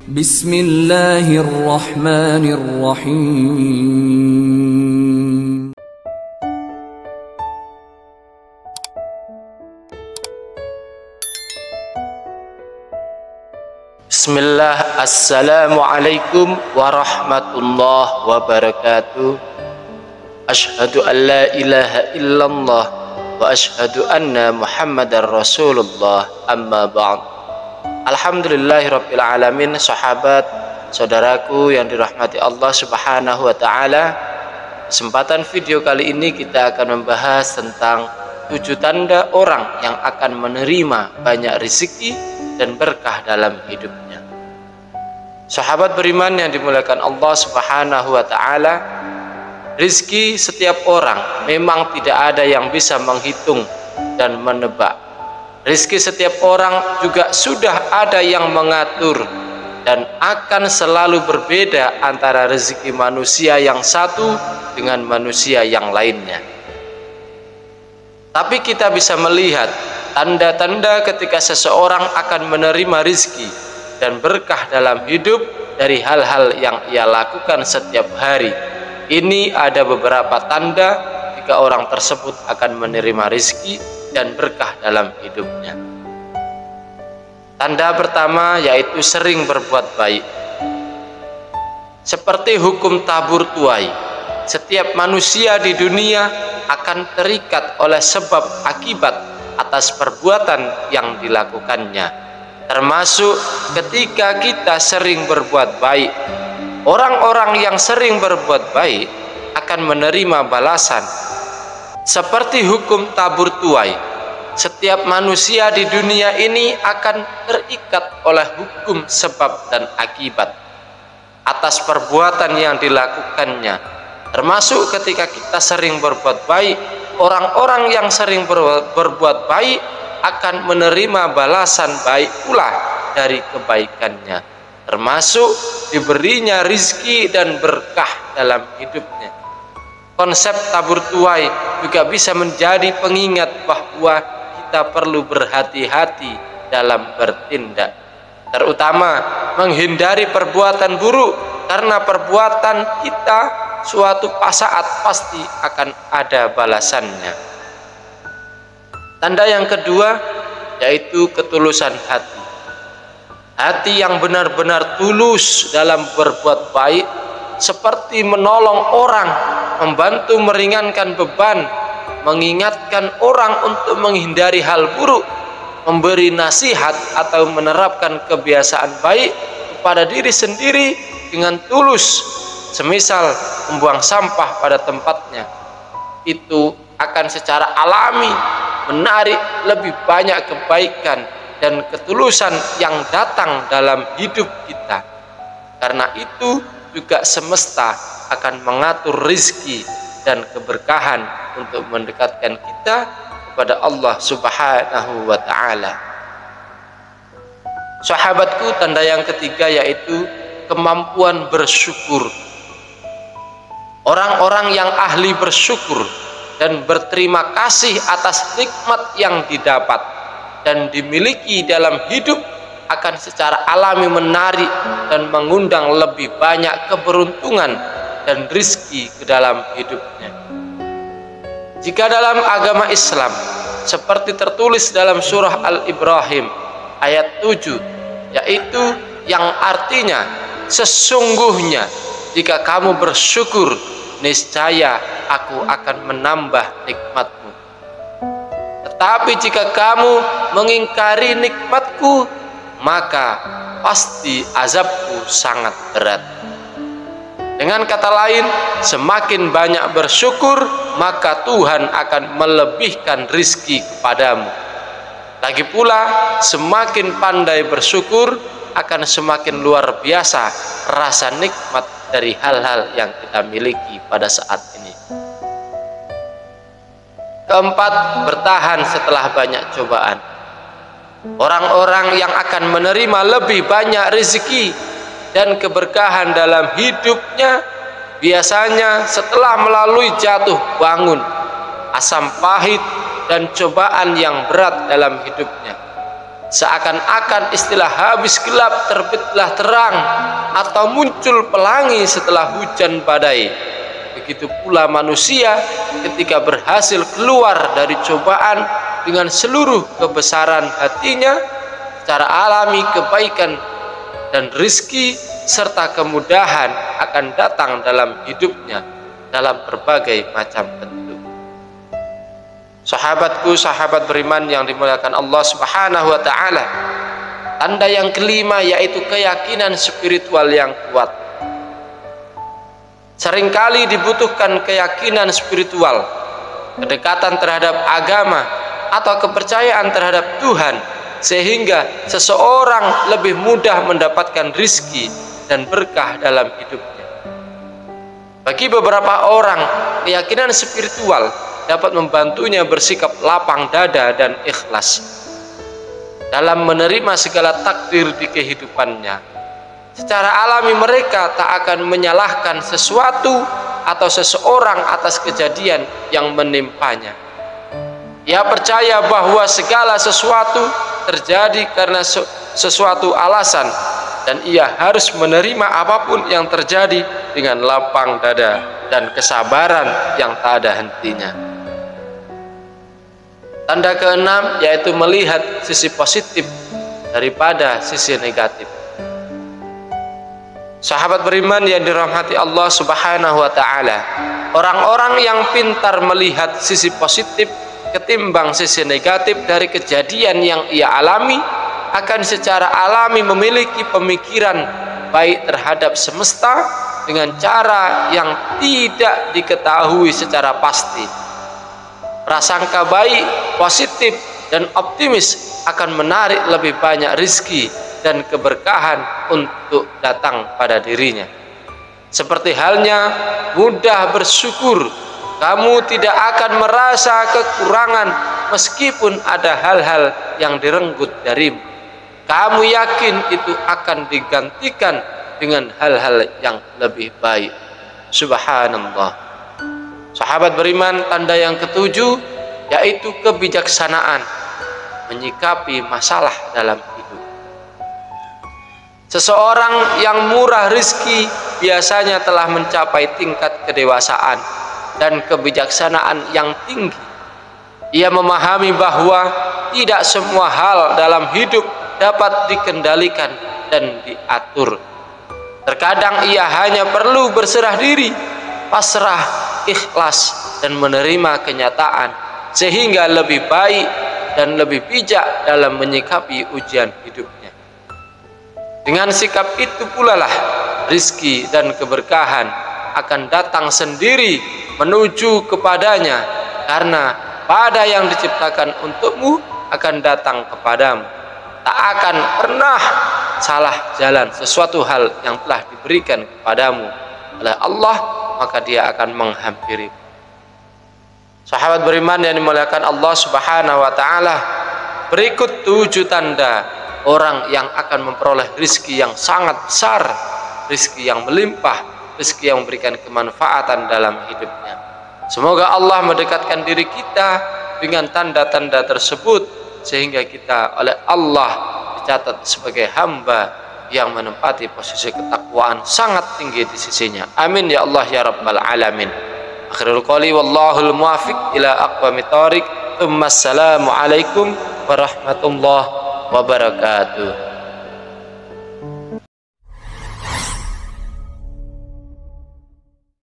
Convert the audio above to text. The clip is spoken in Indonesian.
Bismillahirrahmanirrahim. Bismillah, assalamualaikum warahmatullahi wabarakatuh. Asyhadu an la ilaha illallah wa asyhadu anna muhammadar rasulullah, amma ba'd. Alhamdulillahirabbil alamin. Sahabat, saudaraku yang dirahmati Allah subhanahu wa ta'ala, kesempatan video kali ini kita akan membahas tentang 7 tanda orang yang akan menerima banyak rezeki dan berkah dalam hidupnya. Sahabat beriman yang dimuliakan Allah subhanahu wa ta'ala, rizki setiap orang memang tidak ada yang bisa menghitung dan menebak. Rizki setiap orang juga sudah ada yang mengatur, dan akan selalu berbeda antara rezeki manusia yang satu dengan manusia yang lainnya. Tapi kita bisa melihat tanda-tanda ketika seseorang akan menerima rizki dan berkah dalam hidup dari hal-hal yang ia lakukan setiap hari. Ini ada beberapa tanda jika orang tersebut akan menerima rizki dan berkah dalam hidupnya. Tanda pertama yaitu sering berbuat baik. Seperti hukum tabur tuai, setiap manusia di dunia akan terikat oleh sebab akibat atas perbuatan yang dilakukannya, termasuk ketika kita sering berbuat baik. Orang-orang yang sering berbuat baik akan menerima balasan. Seperti hukum tabur tuai, setiap manusia di dunia ini akan terikat oleh hukum sebab dan akibat atas perbuatan yang dilakukannya, termasuk ketika kita sering berbuat baik. Orang-orang yang sering berbuat baik akan menerima balasan baik pula dari kebaikannya, termasuk diberinya rizki dan berkah dalam hidupnya. Konsep tabur tuai juga bisa menjadi pengingat bahwa kita perlu berhati-hati dalam bertindak, terutama menghindari perbuatan buruk, karena perbuatan kita suatu saat pasti akan ada balasannya. Tanda yang kedua yaitu ketulusan hati. Hati yang benar-benar tulus dalam berbuat baik, seperti menolong orang, membantu meringankan beban, mengingatkan orang untuk menghindari hal buruk, memberi nasihat atau menerapkan kebiasaan baik kepada diri sendiri dengan tulus, semisal membuang sampah pada tempatnya. Itu akan secara alami menarik lebih banyak kebaikan dan ketulusan yang datang dalam hidup kita. Karena itu juga semesta akan mengatur rizki dan keberkahan untuk mendekatkan kita kepada Allah subhanahu wa ta'ala. Sahabatku, tanda yang ketiga yaitu kemampuan bersyukur. Orang-orang yang ahli bersyukur dan berterima kasih atas nikmat yang didapat dan dimiliki dalam hidup akan secara alami menarik dan mengundang lebih banyak keberuntungan dan rizki ke dalam hidupnya. Jika dalam agama Islam, seperti tertulis dalam surah Al-Ibrahim ayat 7, yaitu yang artinya, sesungguhnya jika kamu bersyukur, niscaya aku akan menambah nikmatmu. Tetapi jika kamu mengingkari nikmatku, maka pasti azabku sangat berat. Dengan kata lain, semakin banyak bersyukur, maka Tuhan akan melebihkan rizki kepadamu. Lagi pula, semakin pandai bersyukur, akan semakin luar biasa rasa nikmat dari hal-hal yang kita miliki pada saat ini. Keempat, bertahan setelah banyak cobaan. Orang-orang yang akan menerima lebih banyak rezeki dan keberkahan dalam hidupnya biasanya setelah melalui jatuh bangun, asam pahit, dan cobaan yang berat dalam hidupnya. seakan-akan istilah habis gelap terbitlah terang, atau muncul pelangi setelah hujan badai. Begitu pula manusia ketika berhasil keluar dari cobaan dengan seluruh kebesaran hatinya, secara alami kebaikan dan rizki serta kemudahan akan datang dalam hidupnya dalam berbagai macam bentuk. Sahabatku, sahabat beriman yang dimuliakan Allah Subhanahu wa ta'ala, tanda yang kelima yaitu keyakinan spiritual yang kuat. Seringkali dibutuhkan keyakinan spiritual, kedekatan terhadap agama atau kepercayaan terhadap Tuhan, sehingga seseorang lebih mudah mendapatkan rizki dan berkah dalam hidupnya. Bagi beberapa orang, keyakinan spiritual dapat membantunya bersikap lapang dada dan ikhlas dalam menerima segala takdir di kehidupannya. Secara alami mereka tak akan menyalahkan sesuatu atau seseorang atas kejadian yang menimpanya. Ia percaya bahwa segala sesuatu terjadi karena sesuatu alasan, dan ia harus menerima apapun yang terjadi dengan lapang dada dan kesabaran yang tak ada hentinya. Tanda keenam yaitu melihat sisi positif daripada sisi negatif. Sahabat beriman yang dirahmati Allah Subhanahu wa ta'ala, orang-orang yang pintar melihat sisi positif ketimbang sisi negatif dari kejadian yang ia alami akan secara alami memiliki pemikiran baik terhadap semesta dengan cara yang tidak diketahui secara pasti. Prasangka baik, positif, dan optimis akan menarik lebih banyak rizki dan keberkahan untuk datang pada dirinya. Seperti halnya mudah bersyukur, kamu tidak akan merasa kekurangan meskipun ada hal-hal yang direnggut darimu. Kamu yakin itu akan digantikan dengan hal-hal yang lebih baik. Subhanallah. Sahabat beriman, tanda yang ketujuh yaitu kebijaksanaan menyikapi masalah dalam hidup. Seseorang yang murah rizki biasanya telah mencapai tingkat kedewasaan dan kebijaksanaan yang tinggi. Ia memahami bahwa tidak semua hal dalam hidup dapat dikendalikan dan diatur. Terkadang ia hanya perlu berserah diri, pasrah, ikhlas, dan menerima kenyataan, sehingga lebih baik dan lebih bijak dalam menyikapi ujian hidupnya. Dengan sikap itu pula lah rizki dan keberkahan akan datang sendiri menuju kepadanya, karena pada yang diciptakan untukmu akan datang kepadamu. Tak akan pernah salah jalan sesuatu hal yang telah diberikan kepadamu oleh Allah, maka dia akan menghampiri. Sahabat beriman yang dimuliakan Allah Subhanahu wa ta'ala, berikut 7 tanda orang yang akan memperoleh rizki yang sangat besar, rizki yang melimpah, rizki yang memberikan kemanfaatan dalam hidupnya. Semoga Allah mendekatkan diri kita dengan tanda-tanda tersebut, sehingga kita oleh Allah dicatat sebagai hamba yang menempati posisi ketakwaan sangat tinggi di sisinya. Amin ya Allah ya Rabbal Alamin. Akhirul qali wallahul muwafiq ila aqwamit thoriq. Assalamu alaikum warahmatullahi wabarakatuh.